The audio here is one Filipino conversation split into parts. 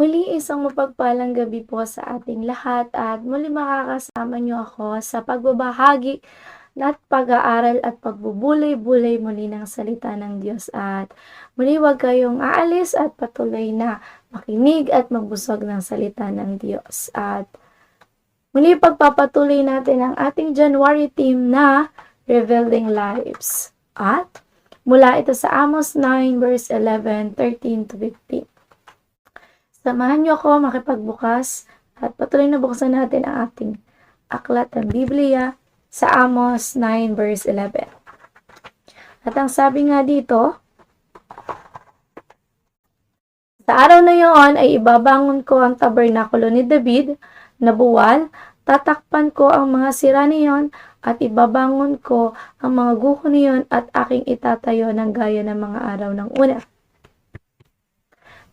Muli isang mapagpalang gabi po sa ating lahat at muli makakasama niyo ako sa pagbabahagi at pag-aaral at pagbubulay-bulay muli ng salita ng Diyos. At muli huwag kayong aalis at patuloy na makinig at magbusog ng salita ng Diyos. At muli pagpapatuloy natin ang ating January theme na Revealing Lives. At mula ito sa Amos 9 verse 11, 13 to 15. Samahan niyo ako makipagbukas at patuloy na buksan natin ang ating aklat ng Biblia sa Amos 9 verse 11. At ang sabi nga dito, sa araw na iyon ay ibabangon ko ang tabernakulo ni David na buwal, tatakpan ko ang mga sira niyon at ibabangon ko ang mga guho niyon at aking itatayo ng gaya ng mga araw ng una.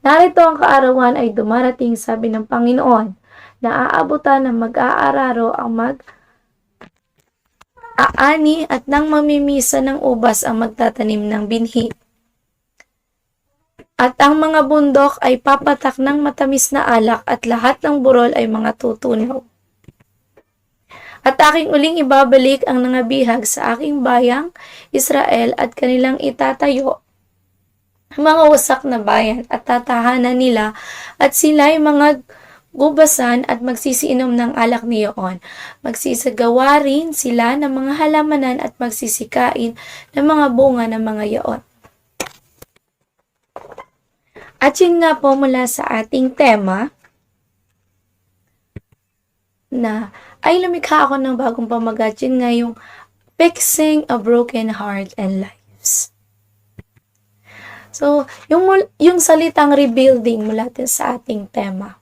Narito ang kaarawan ay dumarating, sabi ng Panginoon, na aabutan ng mag-aararo ang mag-aani at ng mamimisa ng ubas ang magtatanim ng binhi. At ang mga bundok ay papatak ng matamis na alak at lahat ng burol ay mga tutunaw. At aking uling ibabalik ang nangabihag sa aking bayang Israel at kanilang itatayo mga wasak na bayan at tatahanan nila at sila'y mga gubasan at magsisiinom ng alak niyoon. Magsisagawa rin sila ng mga halamanan at magsisikain ng mga bunga ng mga yaon. At yun nga po mula sa ating tema na ay lumikha ako ng bagong pamagat. Yun nga yung Fixing a Broken Heart and Lives. So, yung salitang rebuilding mula sa ating tema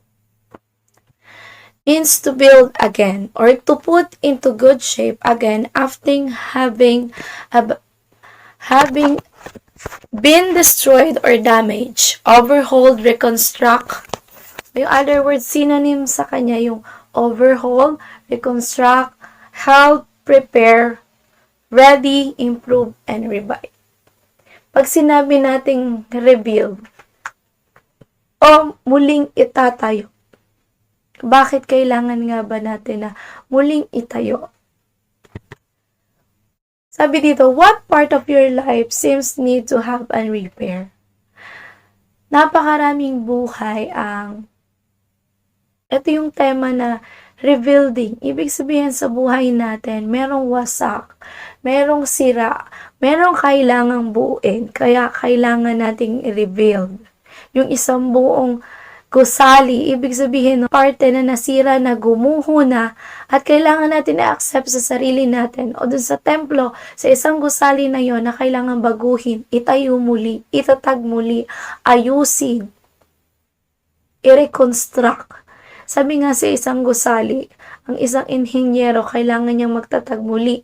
means to build again or to put into good shape again after having been destroyed or damaged, overhauled, reconstruct. Yung other words, synonym sa kanya yung overhaul, reconstruct, help, prepare, ready, improve, and revive. Pag sinabi nating rebuild o muling itatayo, bakit kailangan nga ba natin na muling itayo? Sabi dito, what part of your life seems need to have a repair? Napakaraming buhay ito yung tema na rebuilding. Ibig sabihin sa buhay natin, merong wasak, merong sira, merong kailangang buuin, kaya kailangan nating i-rebuild. Yung isang buong gusali, ibig sabihin, parte na nasira, na gumuho na, at kailangan natin i-accept sa sarili natin, o dun sa templo, sa isang gusali na yon na kailangan baguhin, itayo muli, itatag muli, ayusin, i-reconstruct. Sabi nga sa isang gusali, ang isang inhinyero, kailangan niyang magtatag muli.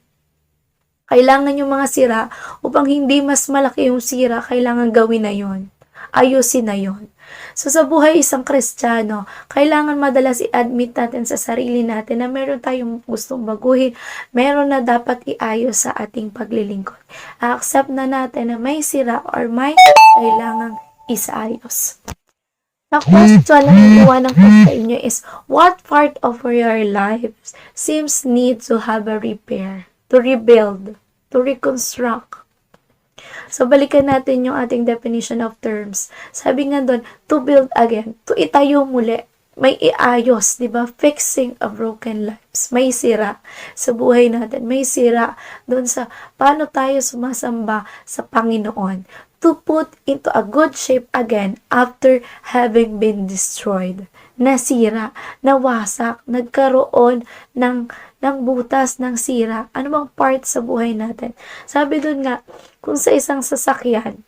Kailangan yung mga sira, upang hindi mas malaki yung sira, kailangan gawin na yon. Ayusin na yon. So sa buhay isang Kristiyano, kailangan madalas i-admit natin sa sarili natin na meron tayong gustong baguhin, meron na dapat iayos sa ating paglilingkod. A-accept na natin na may sira or may kailangang isaayos. The question na iiwanan ko sa inyo is, what part of your life seems need to have a repair, to rebuild, to reconstruct? So, balikan natin yung ating definition of terms. Sabi nga doon, to build again, to itayo muli. May iayos, di ba? Fixing a broken lives. May sira sa buhay natin. May sira doon sa paano tayo sumasamba sa Panginoon. To put into a good shape again after having been destroyed. Nasira, nawasak, nagkaroon ng butas, ng sira. Ano bang part sa buhay natin? Sabi doon nga, kung sa isang sasakyan,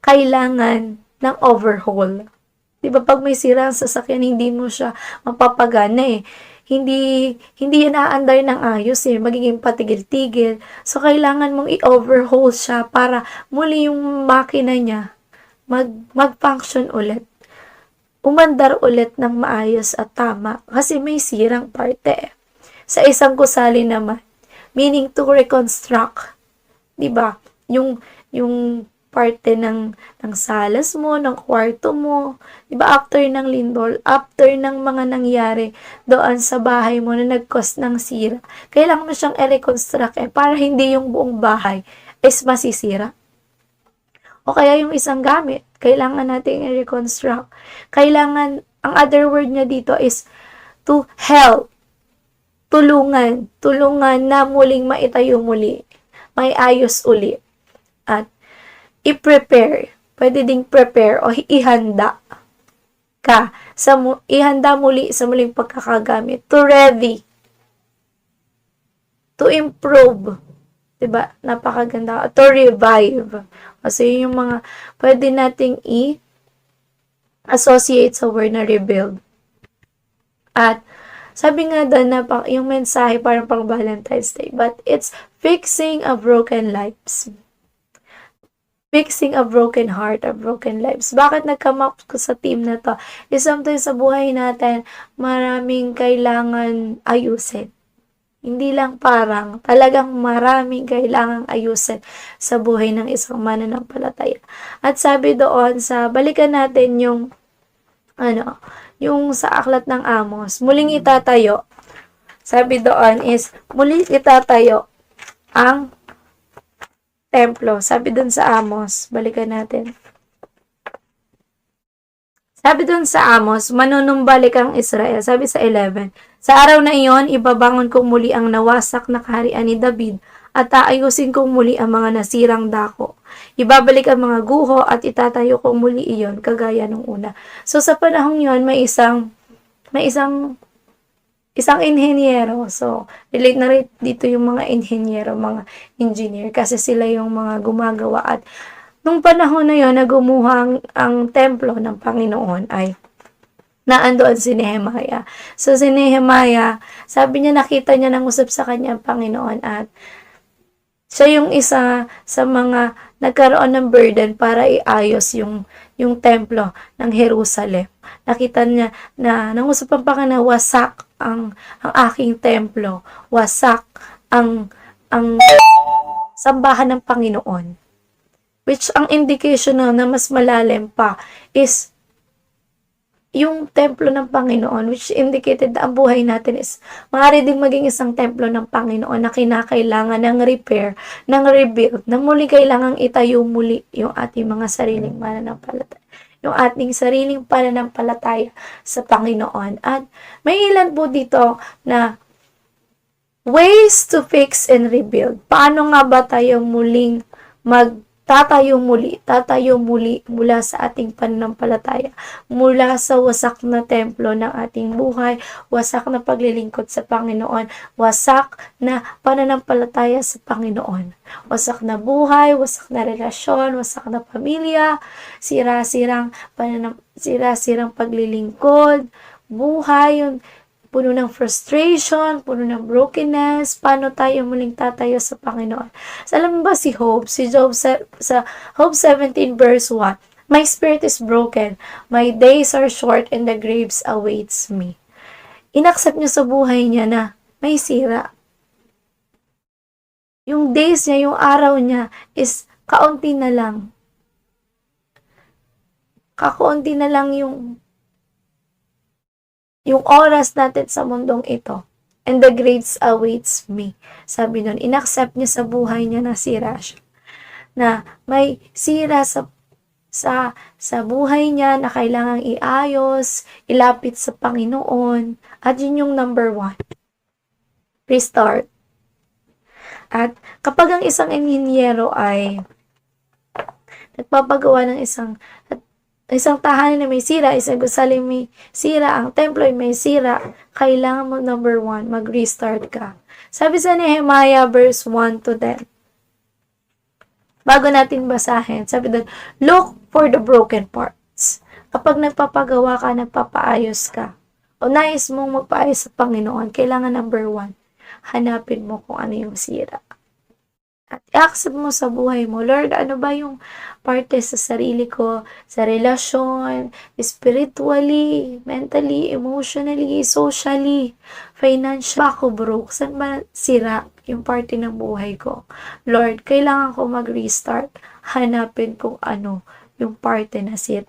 kailangan ng overhaul. Diba pag may sira ang sasakyan, hindi mo siya mapapagana eh. Hindi yan aandar ng ayos eh. Magiging patigil-tigil. So, kailangan mong i-overhaul siya para muli yung makina niya mag-function ulit. Umandar ulit ng maayos at tama. Kasi may sirang parte. Sa isang gusali naman, meaning to reconstruct. Diba? Yung parte ng salas mo, ng kwarto mo. Diba, after ng lindol, after ng mga nangyari doon sa bahay mo na nag-cause ng sira, kailangan mo siyang i-reconstruct para hindi yung buong bahay is masisira. O kaya yung isang gamit, kailangan natin i-reconstruct. Kailangan, ang other word niya dito is to help. Tulungan na muling maitayo muli, may ayos uli. At i-prepare, pwede ding prepare o ihanda ka, ihanda muli sa muling pagkakagamit, to ready, to improve, diba? Napakaganda, to revive. Kasi yung mga pwede nating i-associate sa word na rebuild. At sabi nga doon na yung mensahe parang pang Valentine's Day, but it's fixing a broken lives. Fixing a broken heart, a broken lives. Bakit nag-come up ko sa team na to? Is sometimes sa buhay natin, maraming kailangan ayusin. Hindi lang parang, talagang maraming kailangang ayusin sa buhay ng isang mananampalataya. At sabi doon, balikan natin yung sa aklat ng Amos, muling itatayo. Sabi doon is, muling itatayo ang templo. Sabi doon sa Amos, balikan natin. Sabi doon sa Amos, manunumbalik ang Israel. Sabi sa 11, sa araw na iyon, ibabangon ko muli ang nawasak na kaharian ni David at aayusin kong muli ang mga nasirang dako. Ibabalik ang mga guho at itatayo kong muli iyon kagaya nung una. So sa panahong yon may isang inhenyero. So relate na rin dito yung mga inhenyero, mga engineer kasi sila yung mga gumagawa. At nung panahon na yon na gumuha ang templo ng Panginoon ay naandoon si Nehemiah. So si Nehemiah, sabi niya nakita niya nang usap sa kanya ang Panginoon at siya yung isa sa mga nagkaroon ng burden para iayos yung templo ng Jerusalem. Nakita niya na nangusap ang Panginoon, wasak ang aking templo, wasak ang sambahan ng Panginoon. Which ang indication na mas malalim pa is yung templo ng Panginoon, which indicated na ang buhay natin is maaari din maging isang templo ng Panginoon na kinakailangan ng repair, ng rebuild, na muli kailangang itayo muli yung ating mga sariling mananampalataya, yung ating sariling pananampalataya sa Panginoon. At may ilan po dito na ways to fix and rebuild. Paano nga ba tayo muling tatayo muli mula sa ating pananampalataya, mula sa wasak na templo ng ating buhay, wasak na paglilingkod sa Panginoon, wasak na pananampalataya sa Panginoon, wasak na buhay, wasak na relasyon, wasak na pamilya, sira-sirang paglilingkod, buhay, yung puno ng frustration, puno ng brokenness, paano tayo muling tatayo sa Panginoon? So, alam mo ba si Job sa Job 17 verse 1, my spirit is broken, my days are short, and the graves awaits me. Inaccept niya sa buhay niya na may sira. Yung days niya, yung araw niya is kaunti na lang. Kakaunti na lang yung oras natin sa mundong ito. And the graves awaits me. Sabi nun, inaccept niya sa buhay niya na sira siya. Na may sira sa buhay niya na kailangang iayos, ilapit sa Panginoon. At yun yung number 1. Restart. At kapag ang isang inhinyero ay nagpapagawa ng isang tahanan na may sira, isang gusali may sira, ang templo ay may sira, kailangan mo number 1, mag-restart ka. Sabi sa Nehemiah verse 1 to 10. Bago natin basahin, sabi doon, look for the broken parts. Kapag nagpapagawa ka, nagpapaayos ka, o nais mong magpaayos sa Panginoon, kailangan number 1, hanapin mo kung ano yung sira. At i-accept mo sa buhay mo, Lord, ano ba yung parte sa sarili ko, sa relasyon, spiritually, mentally, emotionally, socially, financially, ako broke, saan ba sira yung parte ng buhay ko? Lord, kailangan ko mag-restart. hanapin kung ano yung parte na sira.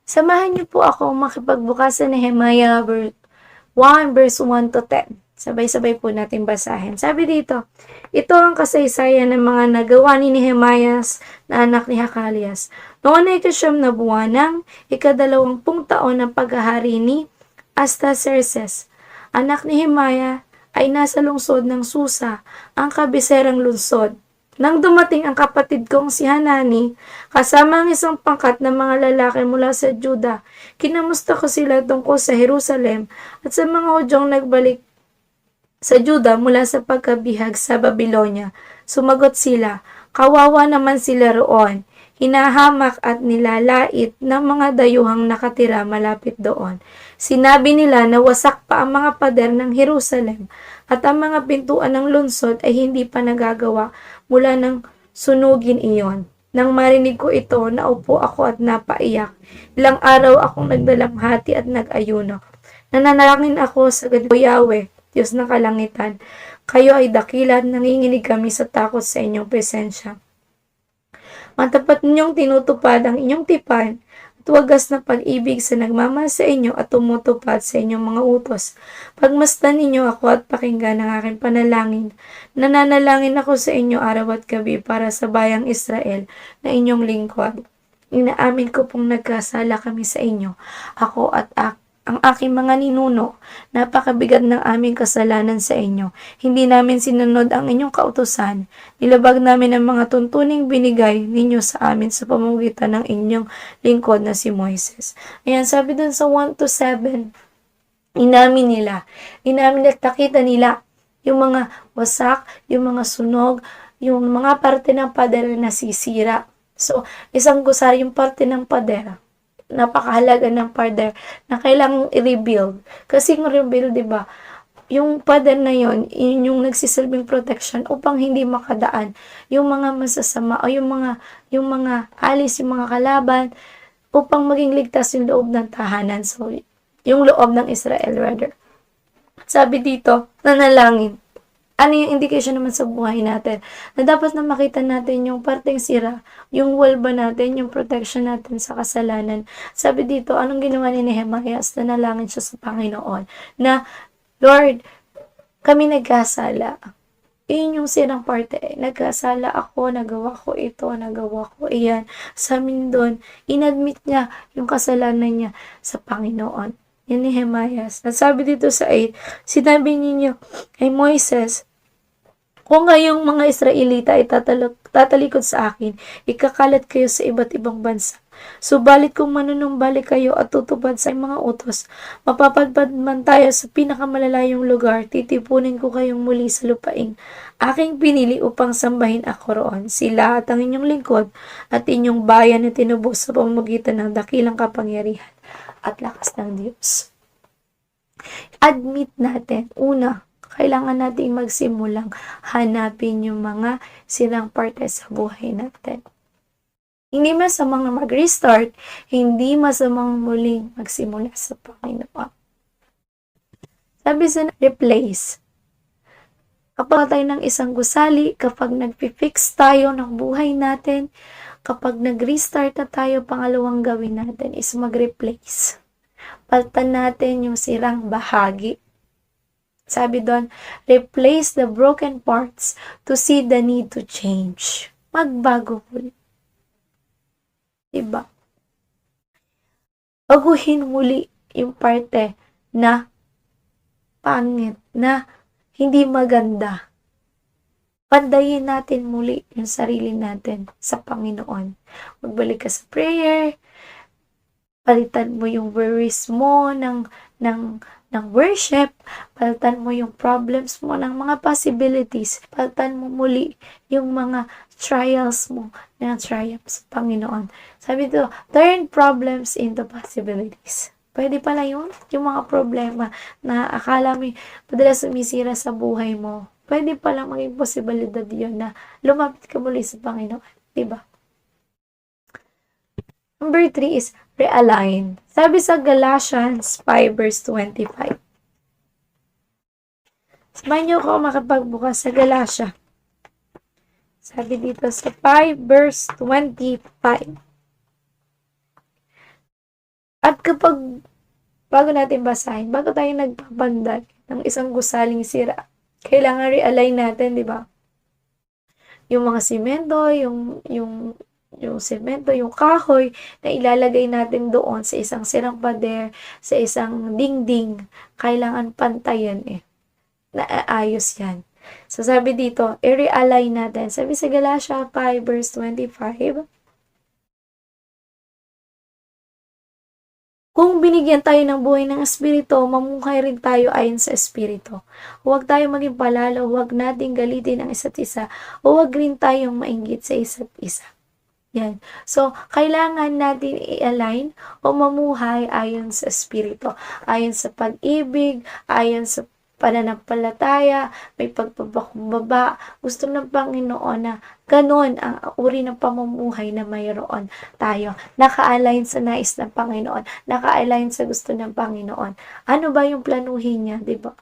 Samahan niyo po ako makipagbukas sa Nehemiah 1 verse 1 to 10. Sabay-sabay po natin basahin. Sabi dito, ito ang kasaysayan ng mga nagawa ni Nehemiah na anak ni Hakalias. Noon ay ikasyam na buwan ng 20 taon ng paghahari ni Artaxerxes. Anak ni Nehemiah ay nasa lungsod ng Susa, ang kabiserang lungsod. Nang dumating ang kapatid kong si Hanani, kasama ang isang pangkat ng mga lalaki mula sa Juda, kinamusta ko sila tungkol sa Jerusalem at sa mga Hudyong nagbalik sa Juda mula sa pagkabihag sa Babylonia. Sumagot sila, kawawa naman sila roon, hinahamak at nilalait ng mga dayuhang nakatira malapit doon. Sinabi nila na wasak pa ang mga pader ng Jerusalem at ang mga pintuan ng lungsod ay hindi pa nagagawa mula nang sunugin iyon. Nang marinig ko ito, naupo ako at napaiyak. Ilang araw akong nagdalamhati at nag-ayuno. Nananalangin ako sa ganito, Yahweh, Diyos ng kalangitan. Kayo ay dakilan, nanginginig kami sa takot sa inyong presensya. Matapat ninyong tinutupad ang inyong tipan at wagas na pag-ibig sa nagmamahal sa inyo at tumutupad sa inyong mga utos. Pagmasdan ninyo ako at pakinggan ang aking panalangin. Nananalangin ako sa inyo araw at gabi para sa bayang Israel na inyong lingkod. Inaamin ko pong nagkasala kami sa inyo, ako at ang aking mga ninuno, napakabigat ng aming kasalanan sa inyo. Hindi namin sinunod ang inyong kautusan. Nilabag namin ang mga tuntuning binigay ninyo sa amin sa pamamagitan ng inyong lingkod na si Moises. Ayan, sabi dun sa 1 to 7, inamin nila. Inamin at nakita nila yung mga wasak, yung mga sunog, yung mga parte ng pader na nasisira. So, isang gusar yung parte ng pader. Napakahalaga ng pader na kailangang i-rebuild. Kasi yung rebuild, diba, yung pader na yun yung nagsisilbing protection upang hindi makadaan yung mga masasama o yung mga alis, yung mga kalaban, upang maging ligtas yung loob ng tahanan. So, yung loob ng Israel, rather. Sabi dito, nanalangin. Ano yung indication naman sa buhay natin? Na dapat na makita natin yung parteng sira, yung wall ba natin, yung protection natin sa kasalanan. Sabi dito, anong ginawa ni Nehemiah? Nanalangin siya sa Panginoon na, Lord, kami nagkasala. Iyon yung sirang parte. Nagkasala ako, nagawa ko ito, nagawa ko iyan. Sa amin doon, inadmit niya yung kasalanan niya sa Panginoon. Yan ni Nehemiah. Nasabi dito sa 8, sinabi ninyo kay Moises, kung ngayong mga Israelita ay tatalikod sa akin, ikakalat kayo sa iba't ibang bansa. Subalit kung manunumbalik kayo at tutupad sa mga utos, mapapadpad man tayo sa pinakamalalayong lugar, titipunin ko kayong muli sa lupaing aking pinili upang sambahin ako roon. Sila at ang inyong lingkod at inyong bayan na tinubos sa pamamagitan ng dakilang kapangyarihan at lakas ng Diyos. Admit natin, una, kailangan nating magsimulang hanapin yung mga sirang parte sa buhay natin. Hindi masamang mag-restart, hindi masamang muling magsimula sa Panginoon. Sabi sa replace, kapag tayo ng isang gusali, kapag nag-fix tayo ng buhay natin, kapag nag-restart na tayo, pangalawang gawin natin is mag-replace. Palitan natin yung sirang bahagi. Sabi doon, replace the broken parts to see the need to change. Magbago muli. Diba? Baguhin muli yung parte na pangit, na hindi maganda. Pandayin natin muli yung sarili natin sa Panginoon. Magbalik ka sa prayer. Palitan mo yung worries mo ng worship. Palitan mo yung problems mo ng mga possibilities. Palitan mo muli yung mga trials mo ng triumphs sa Panginoon. Sabi ito, turn problems into possibilities. Pwede pala yun, yung mga problema na akala mo madalas sumisira sa buhay mo. Pwede pala maging posibilidad yun na lumapit ka muli sa Panginoon. Diba? Number 3 is realign. Sabi sa Galatians 5 verse 25. Sabahin niyo ako makapagbukas sa Galatia. Sabi dito sa 5 verse 25. At bago natin basahin, bago tayo nagpapandag ng isang gusaling sira, kailangan realign natin, di ba? Yung mga simento, yung semento, yung kahoy na ilalagay natin doon sa isang sirang pader, sa isang dingding, kailangan pantayan Naayos yan. So, sabi dito, i-realign natin. Sabi sa Galatia 5 verse 25, kung binigyan tayo ng buhay ng Espiritu, mamuhay rin tayo ayon sa Espiritu. Huwag tayo maging palalo, huwag nating galitin ang isa't isa, o huwag rin tayong mainggit sa isa't isa. Yan. So, kailangan natin i-align o mamuhay ayon sa Espiritu, ayon sa pag-ibig, ayon sa pananampalataya, may pagpapakumbaba. Gusto ng Panginoon na ganon ang uri ng pamumuhay na mayroon tayo. Naka-align sa nais ng Panginoon. Naka-align sa gusto ng Panginoon. Ano ba yung planuhin niya, di ba?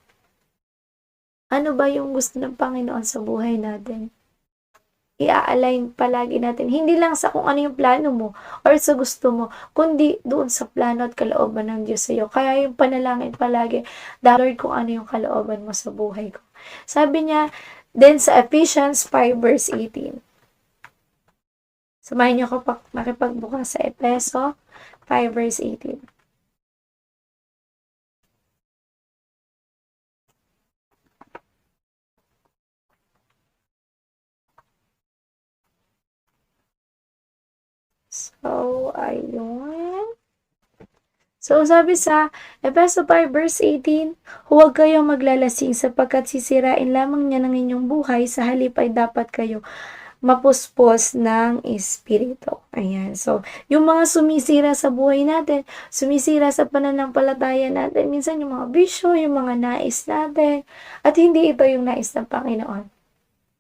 Ano ba yung gusto ng Panginoon sa buhay natin? I-align palagi natin. Hindi lang sa kung ano yung plano mo or sa gusto mo, kundi doon sa plano at kalooban ng Diyos sa iyo. Kaya yung panalangin palagi, Lord, kung ano yung kalooban mo sa buhay ko. Sabi niya, then sa Ephesians 5 verse 18. Samahin niyo ko makipagbukas sa Efeso 5 verse 18. So, ayun. So, sabi sa Efeso 5 verse 18, huwag kayong maglalasing sapagkat sisirain lamang niya ng inyong buhay, sa halip ay dapat kayo mapuspos ng Espiritu. Ayan. So, yung mga sumisira sa buhay natin, sumisira sa pananampalataya natin, minsan yung mga bisyo, yung mga nais natin, at hindi ito yung nais ng Panginoon.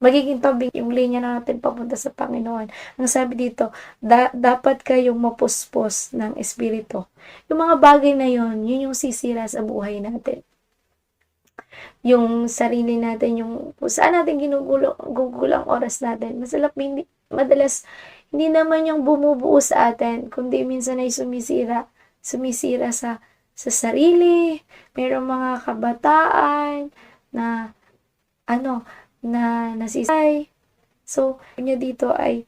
Magiging tabing yung linya na natin papunta sa Panginoon. Ang sabi dito, dapat kayong mapuspos ng Espiritu. Yung mga bagay na yun yung sisira sa buhay natin. Yung sarili natin, yung kung saan natin ginugulang oras natin. Madalas, hindi naman yung bumubuo sa atin, kundi minsan ay sumisira sa sarili. Merong mga kabataan na nasisay. So, niya dito ay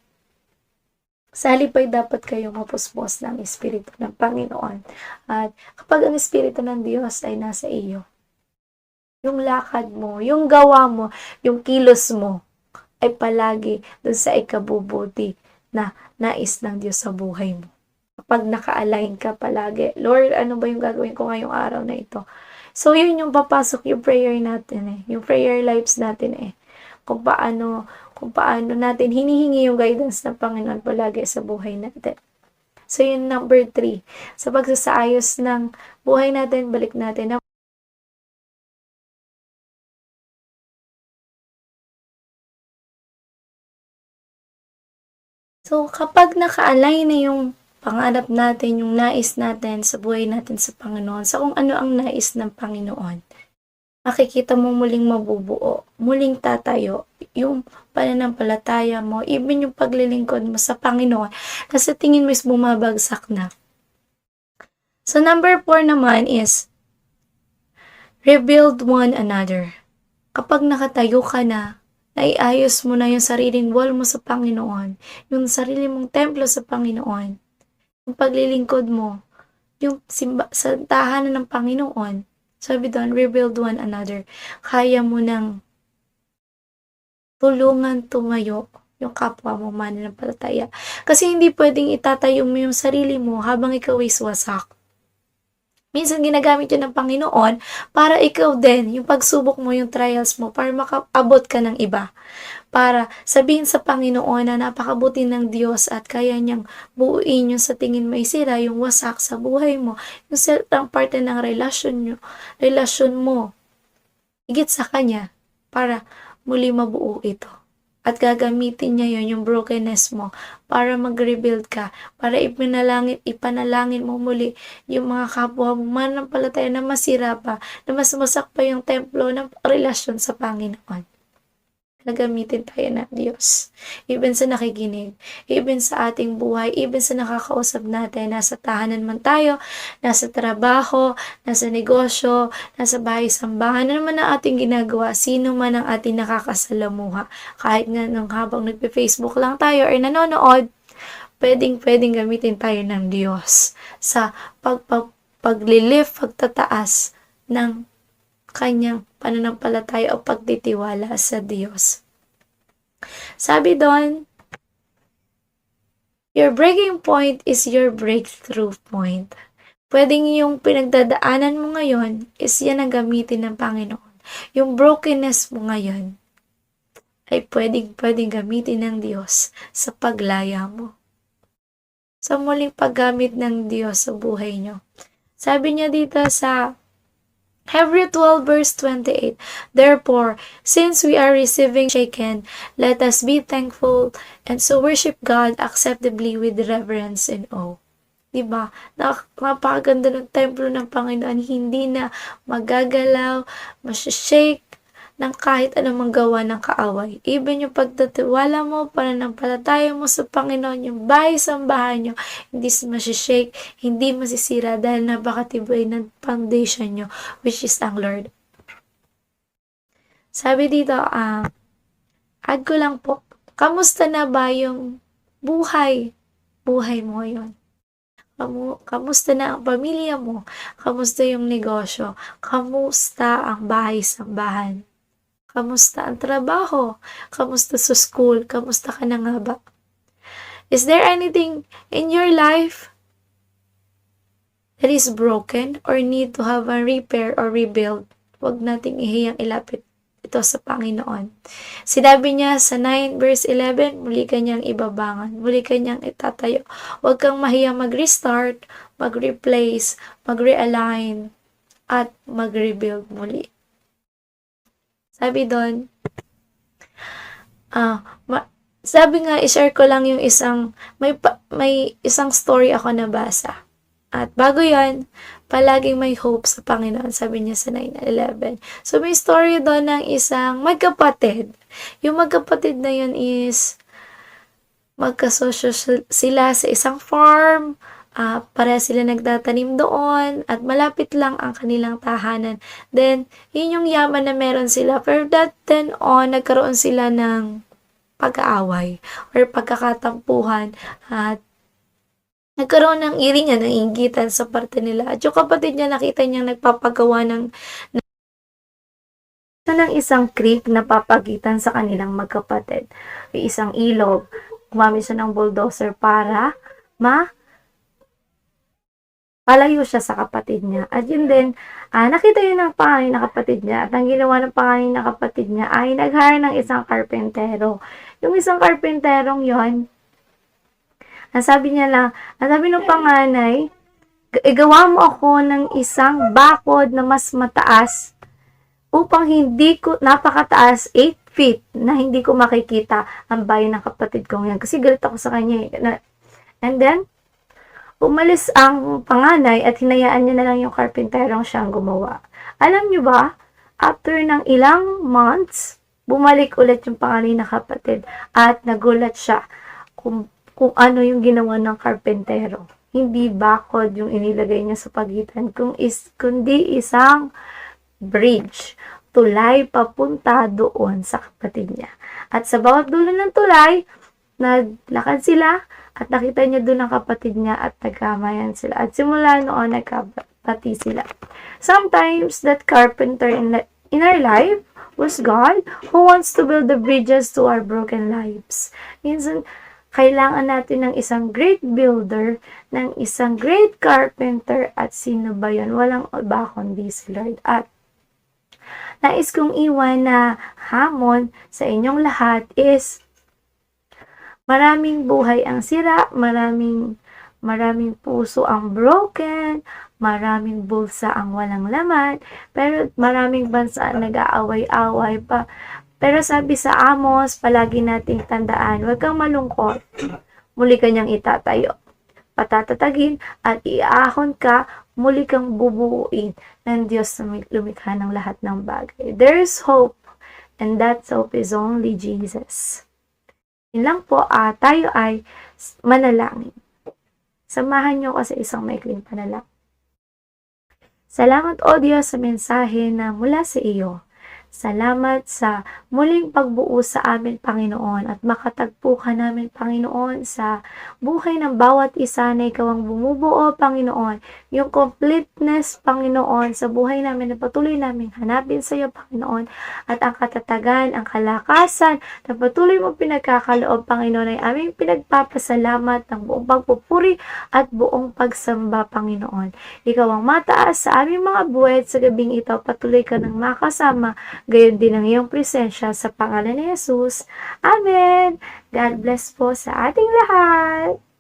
sa halip ay dapat kayong mapuspos ng Espiritu ng Panginoon. At kapag ang Espiritu ng Diyos ay nasa iyo, yung lakad mo, yung gawa mo, yung kilos mo, ay palagi dun sa ikabubuti na nais ng Diyos sa buhay mo. Kapag naka-align ka palagi, Lord, ano ba yung gagawin ko ngayong araw na ito? So, yun yung papasok yung prayer natin yung prayer lives natin kung paano natin hinihingi yung guidance ng Panginoon palagi sa buhay natin. So, yun number 3. Sa pagsasaayos ng buhay natin, balik natin. So, kapag naka-align na yung pangarap natin, yung nais natin sa buhay natin sa Panginoon, sa kung ano ang nais ng Panginoon, makikita mo muling mabubuo, muling tatayo, yung pananampalataya mo, even yung paglilingkod mo sa Panginoon, na sa tingin mo is bumabagsak na. So, number 4 naman is, rebuild one another. Kapag nakatayo ka na, naiayos mo na yung sariling wall mo sa Panginoon, yung sarili mong templo sa Panginoon, yung paglilingkod mo, yung sa tahanan ng Panginoon, sabi doon, rebuild one another. Kaya mo nang tulungan tumayo yung kapwa mo mananampalataya. Kasi hindi pwedeng itatayo mo yung sarili mo habang ikaw ay wasak. Minsan ginagamit yun ng Panginoon para ikaw din, yung pagsubok mo, yung trials mo, para makaabot ka ng iba. Para sabihin sa Panginoon na napakabuti ng Diyos at kaya niyang buuin yung sa tingin may sira, yung wasak sa buhay mo, yung certain parte ng relasyon mo, higit sa Kanya, para muli mabuo ito. At gagamitin niya yun, yung brokenness mo, para mag-rebuild ka, para ipanalangin mo muli yung mga kapwa mo, mananampalataya na masira pa, na mas masak pa yung templo ng relasyon sa Panginoon. gagamitin tayo ng Diyos. Even sa nakikinig, even sa ating buhay, even sa nakakausap natin, nasa tahanan man tayo, nasa trabaho, nasa negosyo, nasa bahay-sambahan, ano man ang ating ginagawa, sino man ang ating nakakasalamuha. Kahit nga nung habang nagpe-Facebook lang tayo or nanonood, pwedeng gamitin tayo ng Diyos sa paglilift, pagtataas ng kanyang pananampalataya o pagtitiwala sa Diyos. Sabi doon, your breaking point is your breakthrough point. Pwedeng yung pinagdadaanan mo ngayon is yan ang gamitin ng Panginoon. Yung brokenness mo ngayon ay pwedeng gamitin ng Diyos sa paglaya mo. Sa muling paggamit ng Diyos sa buhay nyo. Sabi niya dito sa Hebrews 12 verse 28, therefore, since we are receiving shaken, let us be thankful and so worship God acceptably with reverence and awe. Diba? Napakaganda ng templo ng Panginoon, hindi na magagalaw, masyashake ng kahit anong gawa ng kaaway. Even yung pagtatiwala mo, pananampalataya mo sa Panginoon, yung bahay-sambahan nyo, hindi masyashake, hindi masisira dahil napakatibay ng foundation nyo, which is ang Lord. Sabi dito, add ko lang po, kamusta na ba yung buhay mo yon? Kamusta na ang pamilya mo? Kamusta yung negosyo? Kamusta ang bahay-sambahan? Kamusta ang trabaho? Kamusta sa school? Kamusta ka na nga ba? Is there anything in your life that is broken or need to have a repair or rebuild? Huwag nating ihiyang ilapit ito sa Panginoon. Sinabi niya sa 9 verse 11, muli kanyang ibabangan, muli kanyang itatayo. Huwag kang mahiyang mag-restart, mag-replace, mag-realign, at mag-rebuild muli. Sabi doon, sabi nga, i-share ko lang yung may isang story ako nabasa. At bago yan, palaging may hope sa Panginoon, sabi niya sa 9:11. So, may story doon ng isang magkapatid. Yung magkapatid na yun is, magkasosyo sila sa isang farm, pareha sila nagtatanim doon, at malapit lang ang kanilang tahanan. Then, yun yung yaman na meron sila. Pero then on, nagkaroon sila ng pag-aaway or pagkakatampuhan at nagkaroon ng iringan, ng inggitan sa parte nila. At yung kapatid niya, nakita niyang nagpapagawa ng isang creek na papagitan sa kanilang magkapatid. May isang ilog. Gumamit siya ng bulldozer para palayo siya sa kapatid niya. At yun din, nakita yun ng pangalan ng kapatid niya. At ang ginawa ng pangalan ng kapatid niya ay nag-hire ng isang karpentero. Yung isang karpenterong yon, ang sabi ng panganay, igawa mo ako ng isang bakod na mas mataas upang hindi ko, napakataas, 8 feet, na hindi ko makikita ang bahay ng kapatid kong yan. Kasi galit ako sa kanya. And then, umalis ang panganay at hinayaan niya na lang yung karpenterong siyang gumawa. Alam niyo ba, after ng ilang months, bumalik ulit yung panganay na kapatid at nagulat siya kung ano yung ginawa ng karpentero. Hindi bakod yung inilagay niya sa pagitan, kundi isang bridge, tulay papunta doon sa kapatid niya. At sa bawat dulo ng tulay, naglakad sila at nakita niya doon ang kapatid niya at nagkamayan sila. At simula noon, nagkapati sila. Sometimes, that carpenter in our life was God who wants to build the bridges to our broken lives. Minsan, kailangan natin ng isang great builder, ng isang great carpenter, at sino ba yun? Walang iba kundi si Lord. At nais kong iwan na hamon sa inyong lahat is maraming buhay ang sira, maraming puso ang broken, maraming bulsa ang walang laman, pero maraming bansa ang nag-aaway-away pa. Pero sabi sa Amos, palagi nating tandaan, huwag kang malungkot, muli kanyang itatayo, patatatagin at iahon ka, muli kang bubuuin ng Diyos na lumikha ng lahat ng bagay. There is hope. And that hope is only Jesus. Yun lang po, tayo ay manalangin. Samahan niyo ko sa isang maikling panalangin. Salamat, O Diyos, sa mensahe na mula sa iyo. Salamat sa muling pagbuo sa amin, Panginoon, at makatagpo ka namin, Panginoon, sa buhay ng bawat isa na ikaw ang bumubuo, Panginoon. Yung completeness, Panginoon, sa buhay namin na patuloy namin hanapin sa iyo, Panginoon, at ang katatagan, ang kalakasan na patuloy mo pinagkakaloob, Panginoon, ay aming pinagpapasalamat ng buong pagpupuri at buong pagsamba, Panginoon. Ikaw ang mataas sa aming mga buhay at sa gabing ito, patuloy ka ng makasama. Gayon din ang iyong presensya sa pangalan ni Jesus. Amen! God bless po sa ating lahat!